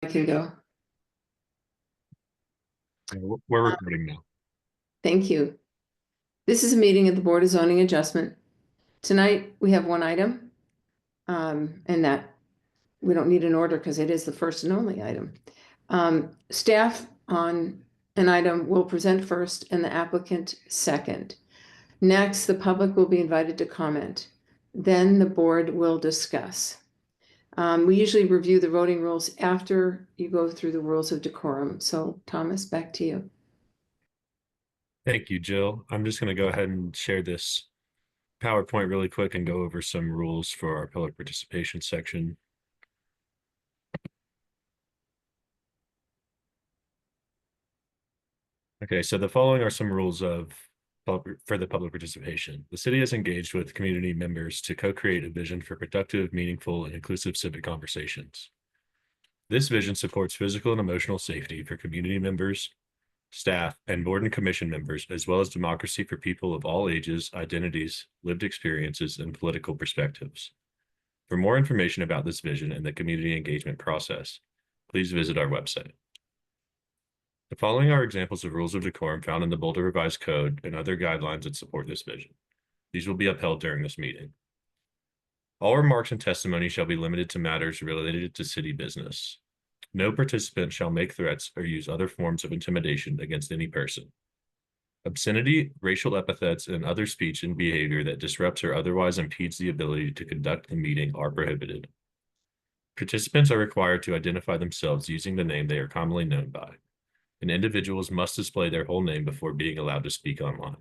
can go. We're recording now. Thank you. This is a meeting of the Board of Zoning Adjustment. Tonight, we have one item, and that we don't need an order because it is the first and only item. Staff on an item will present first and the applicant second. Next, the public will be invited to comment. Then the board will discuss. We usually review the voting rules after you go through the rules of decorum. So Thomas, back to you. Thank you, Jill. I'm just going to go ahead and share this PowerPoint really quick and go over some rules for our public participation section. Okay, so the following are some rules for the public participation. The city is engaged with community members to co-create a vision for productive, meaningful, and inclusive civic conversations. This vision supports physical and emotional safety for community members, staff, and board and commission members, as well as democracy for people of all ages, identities, lived experiences, and political perspectives. For more information about this vision and the community engagement process, please visit our website. The following are examples of rules of decorum found in the Boulder Revised Code and other guidelines that support this vision. These will be upheld during this meeting. All remarks and testimony shall be limited to matters related to city business. No participant shall make threats or use other forms of intimidation against any person. Obscenity, racial epithets, and other speech and behavior that disrupts or otherwise impedes the ability to conduct the meeting are prohibited. Participants are required to identify themselves using the name they are commonly known by, and individuals must display their whole name before being allowed to speak online.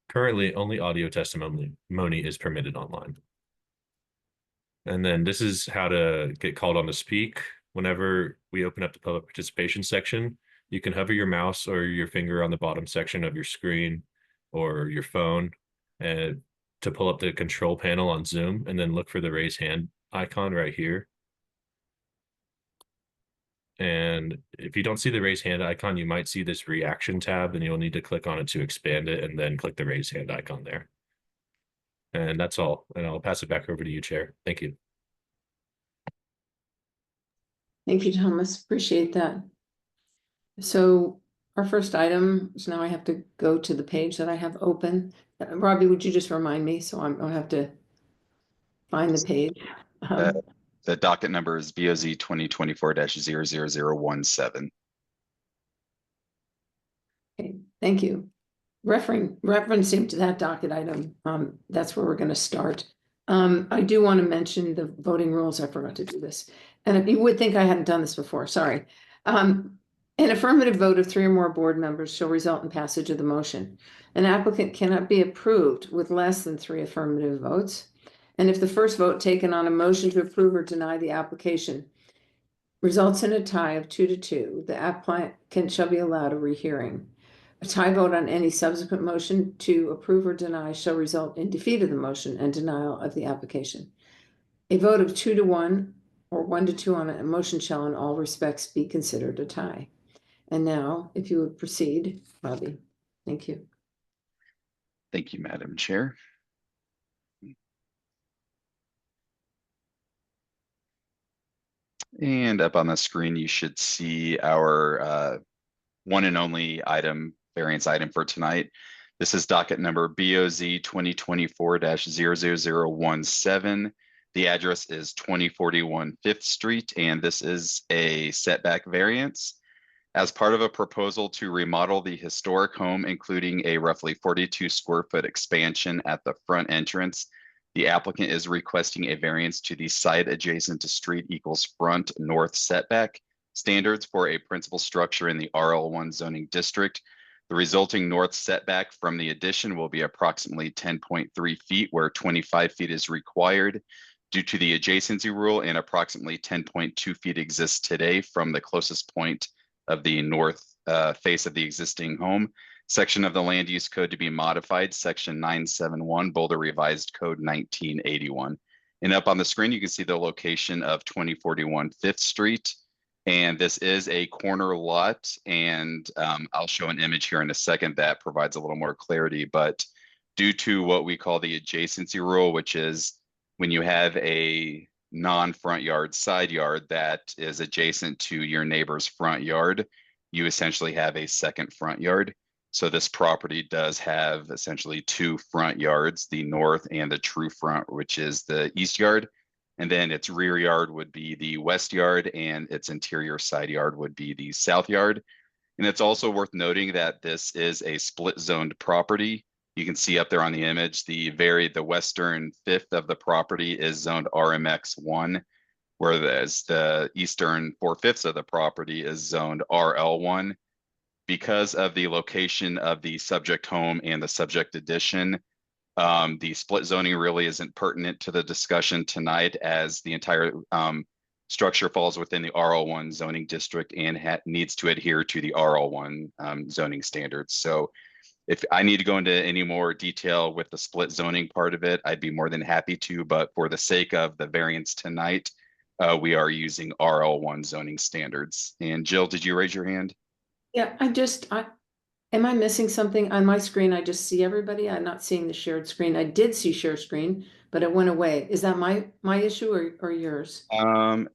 Currently, only audio testimony is permitted online. And then this is how to get called on to speak. Whenever we open up the public participation section, you can hover your mouse or your finger on the bottom section of your screen or your phone and to pull up the control panel on Zoom, and then look for the raise hand icon right here. And if you don't see the raise hand icon, you might see this reaction tab, and you'll need to click on it to expand it and then click the raise hand icon there. And that's all. And I'll pass it back over to you, Chair. Thank you. Thank you, Thomas. Appreciate that. So our first item is now I have to go to the page that I have open. Robbie, would you just remind me? So I'll have to find the page. The docket number is BOZ 2024-00017. Okay, thank you. Referencing to that docket item, that's where we're going to start. I do want to mention the voting rules. I forgot to do this. And if you would think I hadn't done this before, sorry. An affirmative vote of 3 or more board members shall result in passage of the motion. An applicant cannot be approved with less than 3 affirmative votes. And if the first vote taken on a motion to approve or deny the application results in a tie of 2-2, the applicant shall be allowed a rehearing. A tie vote on any subsequent motion to approve or deny shall result in defeat of the motion and denial of the application. A vote of 2-1 or 1-2 on a motion shall in all respects be considered a tie. And now, if you would proceed, Robbie. Thank you. Thank you, Madam Chair. And up on the screen, you should see our one and only item, variance item for tonight. This is docket number BOZ 2024-00017. The address is 2041 5th Street, and this is a setback variance. As part of a proposal to remodel the historic home, including a roughly 42 square foot expansion at the front entrance, the applicant is requesting a variance to the side adjacent to street equals front north setback standards for a principal structure in the RL1 zoning district. The resulting north setback from the addition will be approximately 10.3 feet, where 25 feet is required due to the adjacency rule, and approximately 10.2 feet exists today from the closest point of the north face of the existing home. Section of the land use code to be modified, section 971, Boulder Revised Code 1981. And up on the screen, you can see the location of 2041 5th Street. And this is a corner lot, and I'll show an image here in a second that provides a little more clarity. But due to what we call the adjacency rule, which is when you have a non-front yard side yard that is adjacent to your neighbor's front yard, you essentially have a second front yard. So this property does have essentially two front yards, the north and the true front, which is the east yard. And then its rear yard would be the west yard, and its interior side yard would be the south yard. And it's also worth noting that this is a split zoned property. You can see up there on the image, the western fifth of the property is zoned RMX1, whereas the eastern 4/5 of the property is zoned RL1. Because of the location of the subject home and the subject addition, the split zoning really isn't pertinent to the discussion tonight, as the entire structure falls within the RL1 zoning district and needs to adhere to the RL1 zoning standards. So if I need to go into any more detail with the split zoning part of it, I'd be more than happy to, but for the sake of the variance tonight, we are using RL1 zoning standards. And Jill, did you raise your hand? Yeah, am I missing something on my screen? I just see everybody. I'm not seeing the shared screen. I did see share screen, but it went away. Is that my issue or yours?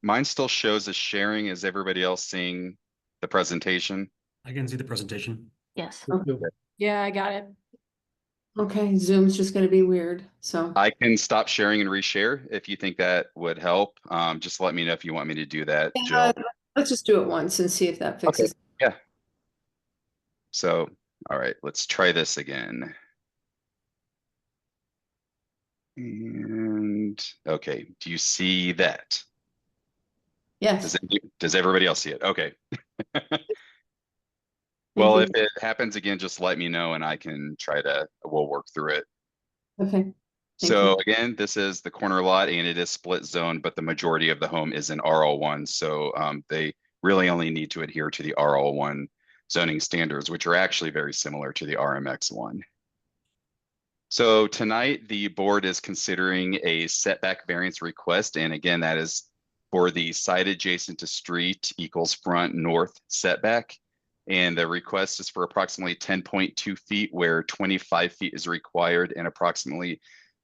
Mine still shows as sharing. Is everybody else seeing the presentation? I can see the presentation. Yes. Yeah, I got it. Okay, Zoom's just gonna be weird, so. I can stop sharing and reshare if you think that would help. Just let me know if you want me to do that, Yeah, Jill. let's just do it once and see if that fixes. Yeah. So, all right, let's try this again. And okay, do you see that? Yes, Does everybody else see it? Okay. Well, if it happens again, just let me know and we'll work through it. okay. Thank So you. again, this is the corner lot and it is split zone, but the majority of the home is in RL1. So they really only need to adhere to the RL1 zoning standards, which are actually very similar to the RMX1. So tonight, the board is considering a setback variance request. And again, that is for the side adjacent to street equals front north setback. And the request is for approximately 10.2 feet, where 25 feet is required and approximately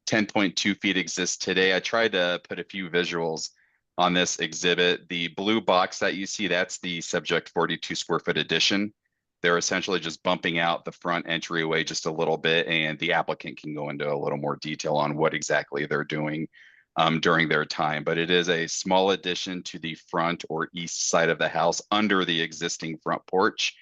10.2 feet exists today. I tried to put a few visuals on this exhibit. The blue box that you see, that's the subject 42 square foot addition. They're essentially just bumping out the front entryway just a little bit, and the applicant can go into a little more detail on what exactly they're doing during their time. But it is a small addition to the front or east side of the house under the existing front porch.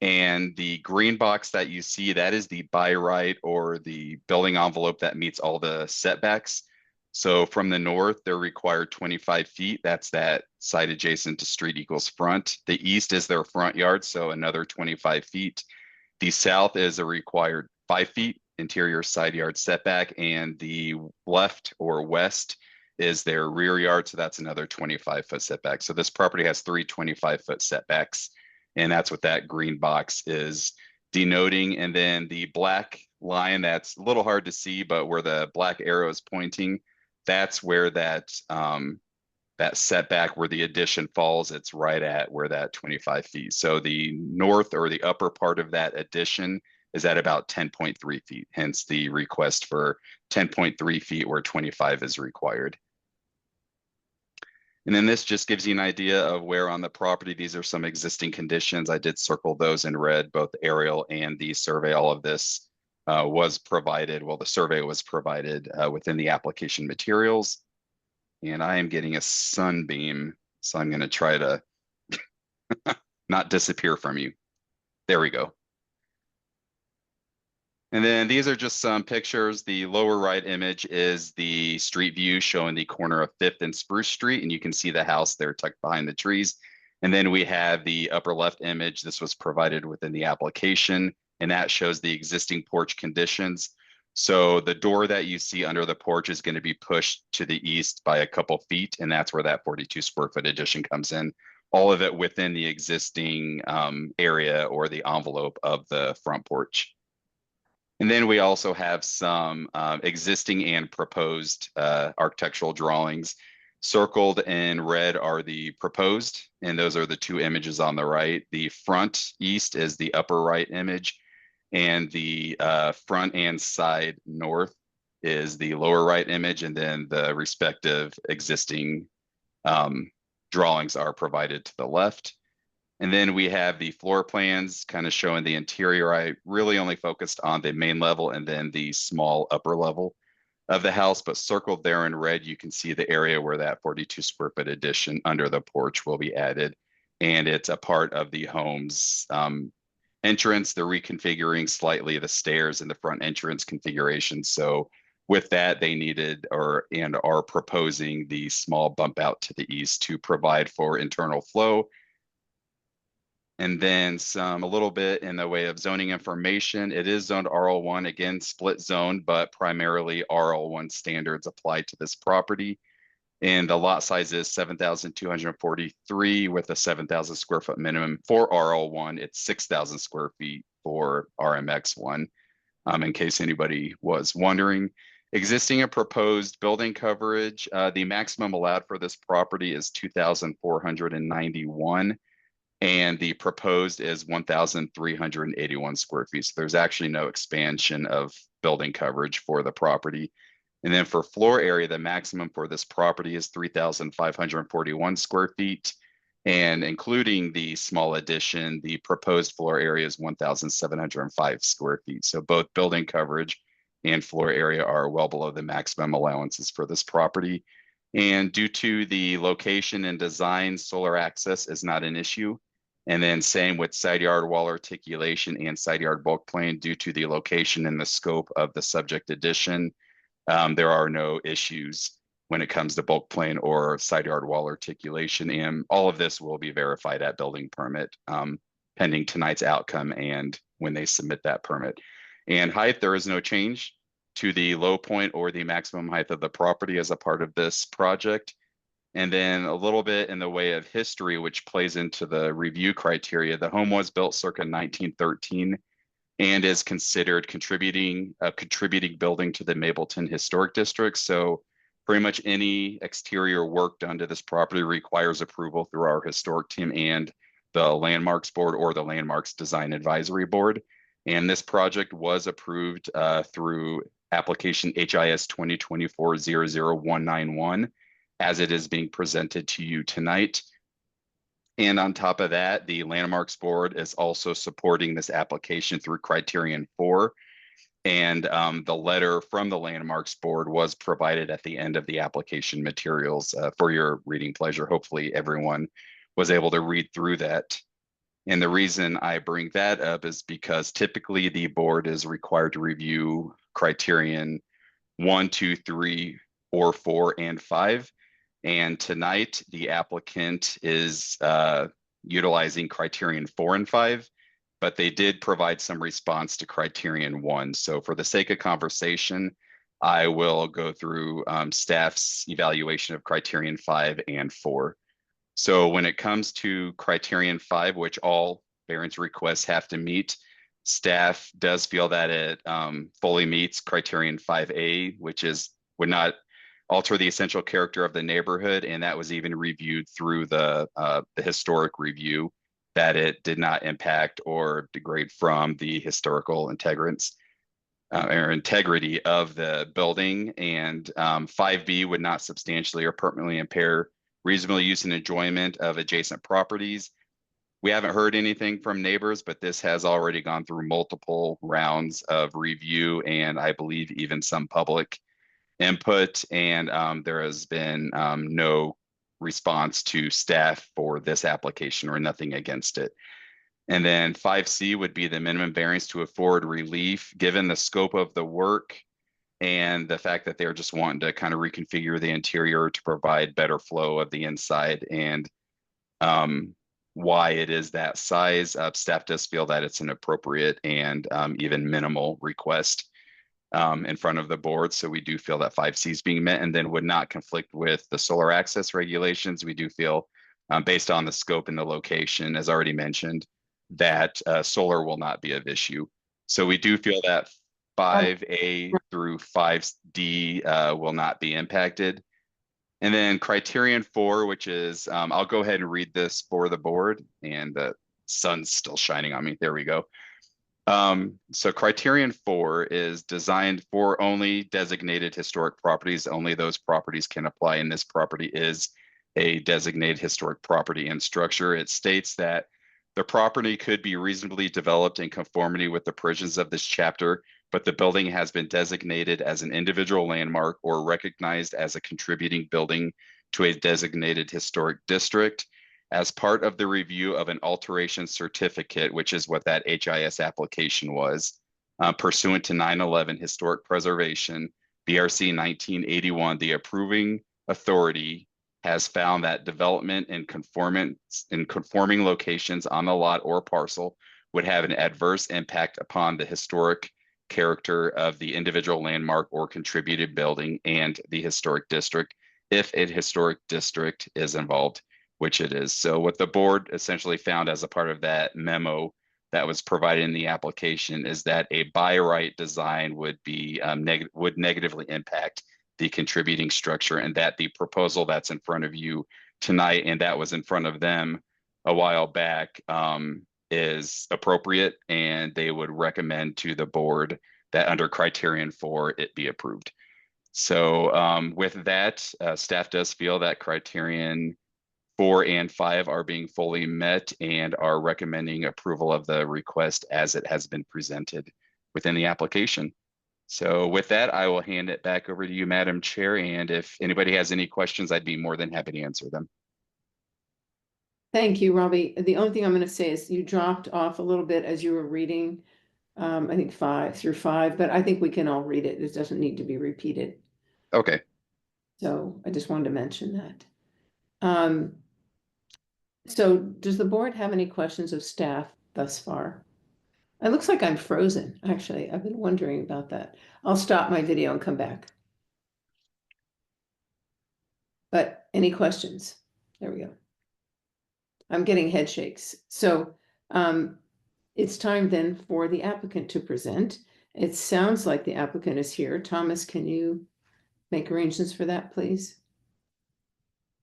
And the green box that you see, that is the by right or the building envelope that meets all the setbacks. So from the north, they're required 25 feet. That's that side adjacent to street equals front. The east is their front yard, so another 25 feet. The south is a required 5 feet interior side yard setback, and the left or west is their rear yard, so that's another 25-foot setback. So this property has three 25-foot setbacks, and that's what that green box is denoting. And then the black line, that's a little hard to see, but where the black arrow is pointing, that's where that setback where the addition falls. It's right at where that 25 feet. So the north or the upper part of that addition is at about 10.3 feet. Hence the request for 10.3 feet where 25 is required. And then this just gives you an idea of where on the property. These are some existing conditions. I did circle those in red, both aerial and the survey. All of this was provided. Well, the survey was provided within the application materials. And I am getting a sunbeam, so I'm going to try to not disappear from you. There we go. And then these are just some pictures. The lower right image is the street view showing the corner of 5th and Spruce Street, and you can see the house there tucked behind the trees. And then we have the upper left image. This was provided within the application, and that shows the existing porch conditions. So the door that you see under the porch is going to be pushed to the east by a couple feet, and that's where that 42 square foot addition comes in. All of it within the existing area or the envelope of the front porch. And then we also have some existing and proposed architectural drawings. Circled in red are the proposed, and those are the two images on the right. The front east is the upper right image, and the front and side north is the lower right image, and then the respective existing drawings are provided to the left. And then we have the floor plans kind of showing the interior. I really only focused on the main level and then the small upper level of the house, but circled there in red, you can see the area where that 42 square foot addition under the porch will be added. And it's a part of the home's entrance. They're reconfiguring slightly the stairs in the front entrance configuration. So with that, they needed and are proposing the small bump out to the east to provide for internal flow. And then a little bit in the way of zoning information. It is zoned RL1, again, split zone, but primarily RL1 standards apply to this property. And the lot size is 7,243 with a 7,000 square foot minimum for RL1. It's 6,000 square feet for RMX1, in case anybody was wondering. Existing and proposed building coverage, the maximum allowed for this property is 2,491. And the proposed is 1,381 square feet. So there's actually no expansion of building coverage for the property. And then for floor area, the maximum for this property is 3,541 square feet. And including the small addition, the proposed floor area is 1,705 square feet. So both building coverage and floor area are well below the maximum allowances for this property. And due to the location and design, solar access is not an issue. And then same with side yard wall articulation and side yard bulk plane. Due to the location and the scope of the subject addition, there are no issues when it comes to bulk plane or side yard wall articulation. And all of this will be verified at building permit pending tonight's outcome and when they submit that permit. And height, there is no change to the low point or the maximum height of the property as a part of this project. And then a little bit in the way of history, which plays into the review criteria. The home was built circa 1913 and is considered a contributing building to the Mableton Historic District. So pretty much any exterior work done to this property requires approval through our historic team and the Landmarks Board or the Landmarks Design Advisory Board. And this project was approved through application HIS 2024-00191 as it is being presented to you tonight. And on top of that, the Landmarks Board is also supporting this application through Criterion 4. And the letter from the Landmarks Board was provided at the end of the application materials for your reading pleasure. Hopefully everyone was able to read through that. And the reason I bring that up is because typically the board is required to review Criterion 1, 2, 3, or 4, and 5. And tonight, the applicant is utilizing Criterion 4 and 5, but they did provide some response to Criterion 1. So for the sake of conversation, I will go through staff's evaluation of Criterion 5 and 4. So when it comes to Criterion 5, which all variance requests have to meet, staff does feel that it fully meets Criterion 5A, which would not alter the essential character of the neighborhood, and that was even reviewed through the historic review, that it did not impact or degrade from the historical integrity of the building. And 5B would not substantially or permanently impair reasonable use and enjoyment of adjacent properties. We haven't heard anything from neighbors, but this has already gone through multiple rounds of review and I believe even some public input, and there has been no response to staff for this application or nothing against it. And then 5C would be the minimum variance to afford relief given the scope of the work and the fact that they're just wanting to kind of reconfigure the interior to provide better flow of the inside, and why it is that size. Staff does feel that it's an appropriate and even minimal request in front of the board. So we do feel that 5C is being met and then would not conflict with the solar access regulations. We do feel based on the scope and the location, as already mentioned, that solar will not be of issue. So we do feel that 5A through 5D will not be impacted. And then Criterion 4, which is, I'll go ahead and read this for the board, and the sun's still shining on me. There we go. So criterion 4 is designed for only designated historic properties. Only those properties can apply, and this property is a designated historic property and structure. It states that the property could be reasonably developed in conformity with the provisions of this chapter, but the building has been designated as an individual landmark or recognized as a contributing building to a designated historic district. As part of the review of an alteration certificate, which is what that HIS application was, pursuant to 9/11 historic preservation, BRC 1981, the approving authority has found that development in conforming locations on the lot or parcel would have an adverse impact upon the historic character of the individual landmark or contributed building and the historic district if a historic district is involved, which it is. So what the board essentially found as a part of that memo that was provided in the application is that a by right design would be would negatively impact the contributing structure, and that the proposal that's in front of you tonight and that was in front of them a while back is appropriate, and they would recommend to the board that under criterion 4 it be approved. So with that, staff does feel that criterion 4 and 5 are being fully met and are recommending approval of the request as it has been presented within the application. So with that, I will hand it back over to you, Madam Chair. And if anybody has any questions, I'd be more than happy to answer them. Thank you, Robbie. The only thing I'm going to say is you dropped off a little bit as you were reading, I think 5 through 5, but I think we can all read it. It doesn't need to be repeated. Okay. So I just wanted to mention that. So does the board have any questions of staff thus far? It looks like I'm frozen, actually. I've been wondering about that. I'll stop my video and come back. But any questions? There we go. I'm getting head shakes. So it's time then for the applicant to present. It sounds like the applicant is here. Thomas, can you make arrangements for that, please?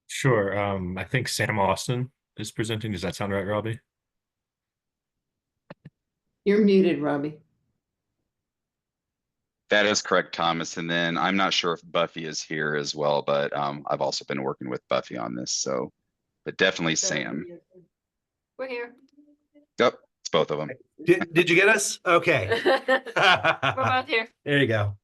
Sure. I think Sam Austin is presenting. Does that sound right, Robbie? You're muted, Robbie. That is correct, Thomas. And then I'm not sure if Buffy is here as well, but I've also been working with Buffy on this. So, but definitely Sam. We're here. Yep, it's both of them. Did you get us? Okay. We're both here. There you go.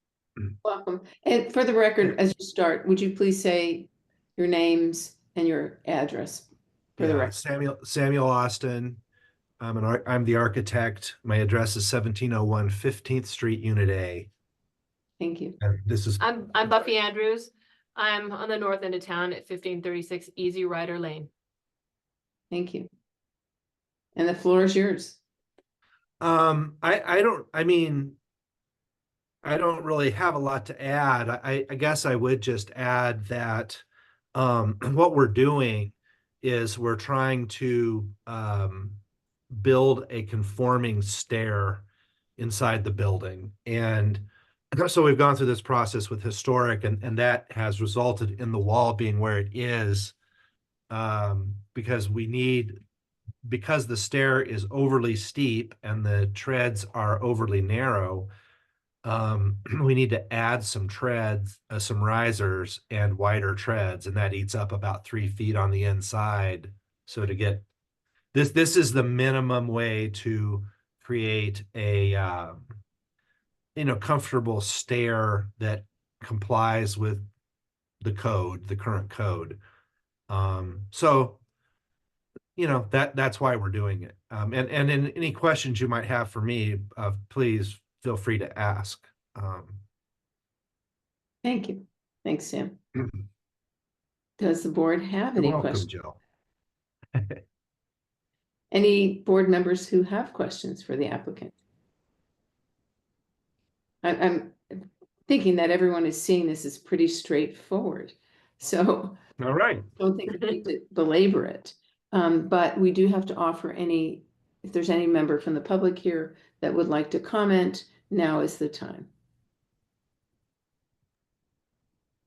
Welcome. And for the record, as you start, would you please say your names and your address for the Yeah, record? Samuel Austin. I'm the architect. My address is 1701 15th Street, Unit A. Thank you. And this is I'm Buffy Andrews. I'm on the north end of town at 1536 Easy Rider Lane. Thank you. And the floor is yours. I don't really have a lot to add. I guess I would just add that what we're doing is we're trying to build a conforming stair inside the building. And so we've gone through this process with historic, and that has resulted in the wall being where it is, because the stair is overly steep and the treads are overly narrow. We need to add some treads, some risers and wider treads, and that eats up about 3 feet on the inside. So to get this is the minimum way to create a comfortable stair that complies with the current code. So that's why we're doing it. And in any questions you might have for me, please feel free to ask. Thank you. Thanks, Sam. Does the board have any You're welcome, questions? Jill. Any board members who have questions for the applicant? I'm thinking that everyone is seeing this as pretty straightforward. So All right. I don't think we need to belabor it. But we do have to offer if there's any member from the public here that would like to comment, now is the time.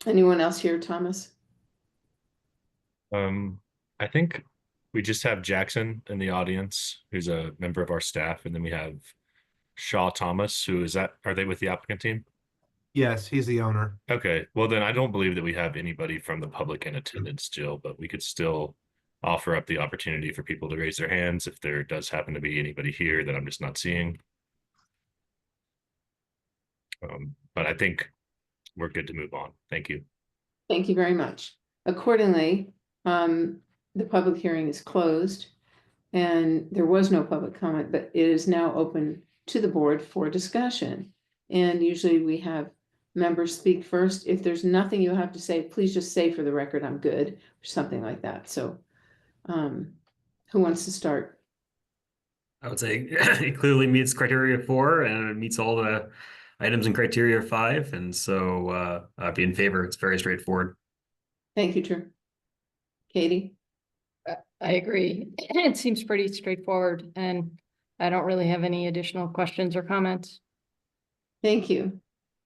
Anyone else here, Thomas? I think we just have Jackson in the audience, who's a member of our staff, and then we have Shaw Thomas, who is that? Are they with the applicant team? Yes, he's the owner. Okay, well then I don't believe that we have anybody from the public in attendance, Jill, but we could still offer up the opportunity for people to raise their hands if there does happen to be anybody here that I'm just not seeing. But I think we're good to move on. Thank you. Thank you very much. Accordingly, the public hearing is closed. And there was no public comment, but it is now open to the board for discussion. And usually we have members speak first. If there's nothing you have to say, please just say for the record, I'm good, or something like that. So who wants to start? I would say it clearly meets criteria 4 and it meets all the items in criteria 5. And so I'd be in favor. It's very straightforward. Thank you, Drew. Katie? I agree. It seems pretty straightforward and I don't really have any additional questions or comments. Thank you.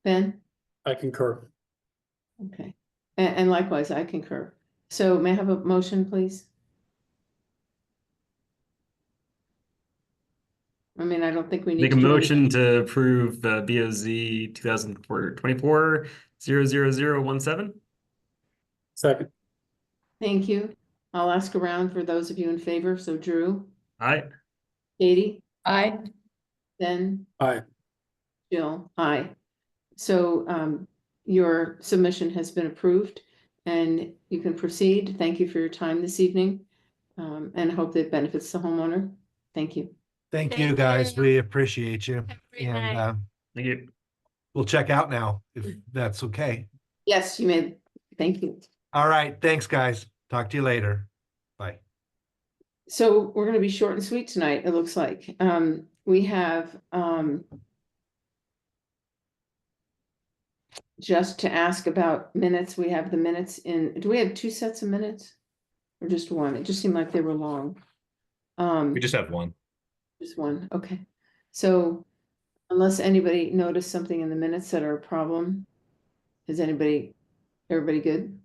Ben? I concur. Okay. And likewise, I concur. So may I have a motion, please? I mean, I don't think we need Make a to do motion to approve BOZ 2024-00017. Second. Thank you. I'll ask around for those of you in favor. So Drew, Aye. Katie, Aye. Ben, Aye. Jill, aye. So your submission has been approved and you can proceed. Thank you for your time this evening and hope that it benefits the homeowner. Thank you. Thank you, Thank guys. you. We appreciate you. Have a great And night. Thank you. we'll check out now if that's okay. Yes, you may. Thank you. All right. Thanks, guys. Talk to you later. Bye. So we're going to be short and sweet tonight, it looks like. We have just to ask about minutes, we have the minutes in, do we have 2 sets of minutes? Or just one? It just seemed like they were long. We just have one. Just one, okay. So unless anybody noticed something in the minutes that are a problem, is everybody good?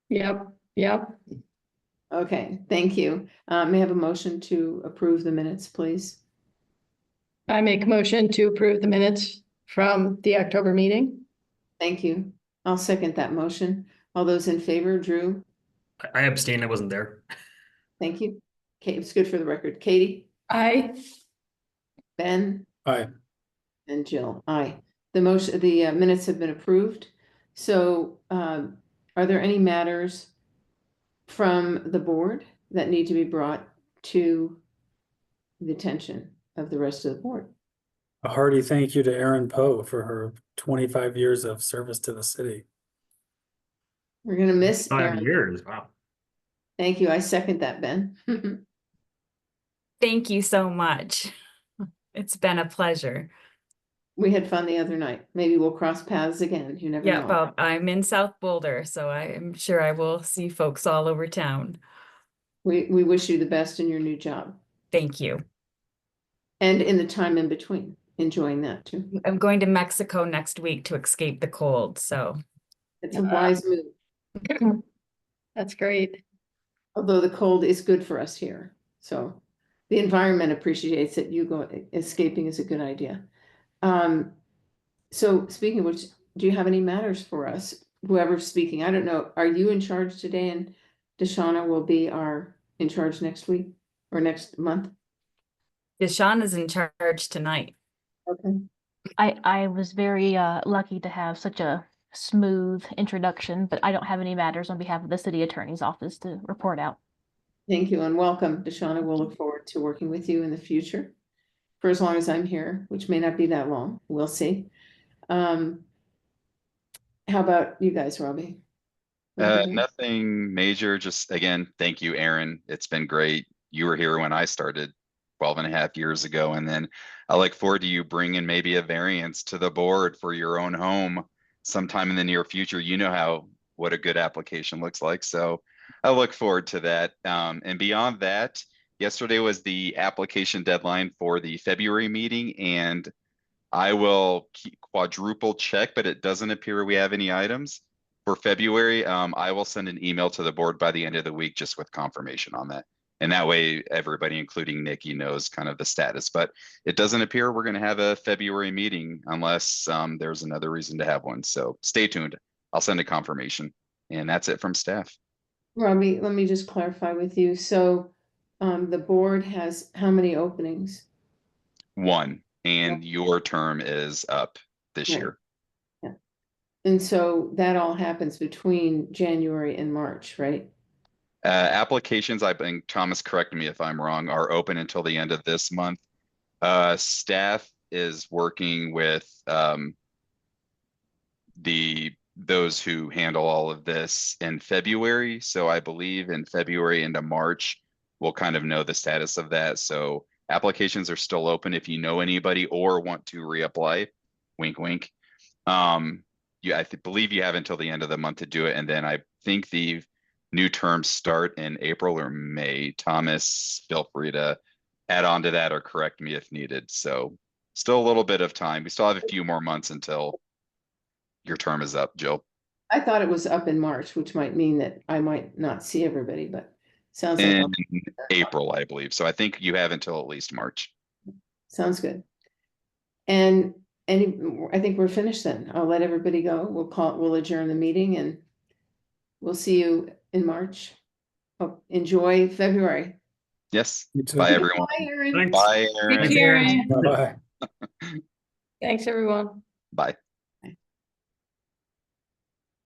Yep. Yep. Okay, thank you. May I have a motion to approve the minutes, please? I make a motion to approve the minutes from the October meeting. Thank you. I'll second that motion. All those in favor, Drew? I abstain. I wasn't there. Thank you. Okay, it's good for the record. Katie, Aye. Ben, Aye. and Jill, aye. The minutes have been approved. So are there any matters from the board that need to be brought to the attention of the rest of the board? A hearty thank you to Erin Poe for her 25 years of service to the city. We're gonna miss 5 Erin. years. Wow. Thank you. I second that, Ben. Thank you so much. It's been a pleasure. We had fun the other night. Maybe we'll cross paths again. You never Yeah, know. well, I'm in South Boulder, so I'm sure I will see folks all over town. We wish you the best in your new job Thank you. and in the time in between, enjoying that too. I'm going to Mexico next week to escape the cold, so It's a wise move, That's great. although the cold is good for us here. So the environment appreciates it. Escaping is a good idea. So speaking of which, do you have any matters for us? Whoever's speaking, I don't know. Are you in charge today and Deshauna will be in charge next week or next month? Deshaun is in charge tonight. Okay. I was very lucky to have such a smooth introduction, but I don't have any matters on behalf of the city attorney's office to report out. Thank you and welcome, Deshauna. We'll look forward to working with you in the future for as long as I'm here, which may not be that long. We'll see. How about you guys, Robbie? Nothing major, just again, thank you, Aaron. It's been great. You were here when I started 12.5 years ago. And then I look forward to you bringing maybe a variance to the board for your own home sometime in the near future. You know what a good application looks like. So I look forward to that. And beyond that, yesterday was the application deadline for the February meeting, and I will quadruple check, but it doesn't appear we have any items for February. I will send an email to the board by the end of the week just with confirmation on that. And that way, everybody, including Nikki, knows kind of the status. But it doesn't appear we're going to have a February meeting unless there's another reason to have one. So stay tuned. I'll send a confirmation. And that's it from staff. Robbie, let me just clarify with you. So the board has how many openings? One, and your term is up this Right. year. And so that all happens between January and March, right? Applications, I think, Thomas, correct me if I'm wrong, are open until the end of this month. Staff is working with those who handle all of this in February. So I believe in February into March, we'll kind of know the status of that. So applications are still open if you know anybody or want to reapply. Wink, wink. I believe you have until the end of the month to do it. And then I think the new terms start in April or May. Thomas, feel free to add on to that or correct me if needed. So still a little bit of time. We still have a few more months until your term is up, Jill. I thought it was up in March, which might mean that I might not see everybody, but sounds like, In April, I believe. So I think you have until at least March. sounds good. And I think we're finished then. I'll let everybody go. We'll adjourn the meeting and we'll see you in March. Enjoy February. Yes. You too. Bye, everyone. Bye, Erin. Thanks. Bye, Aaron. Take care. Bye-bye. Thanks, everyone. Bye.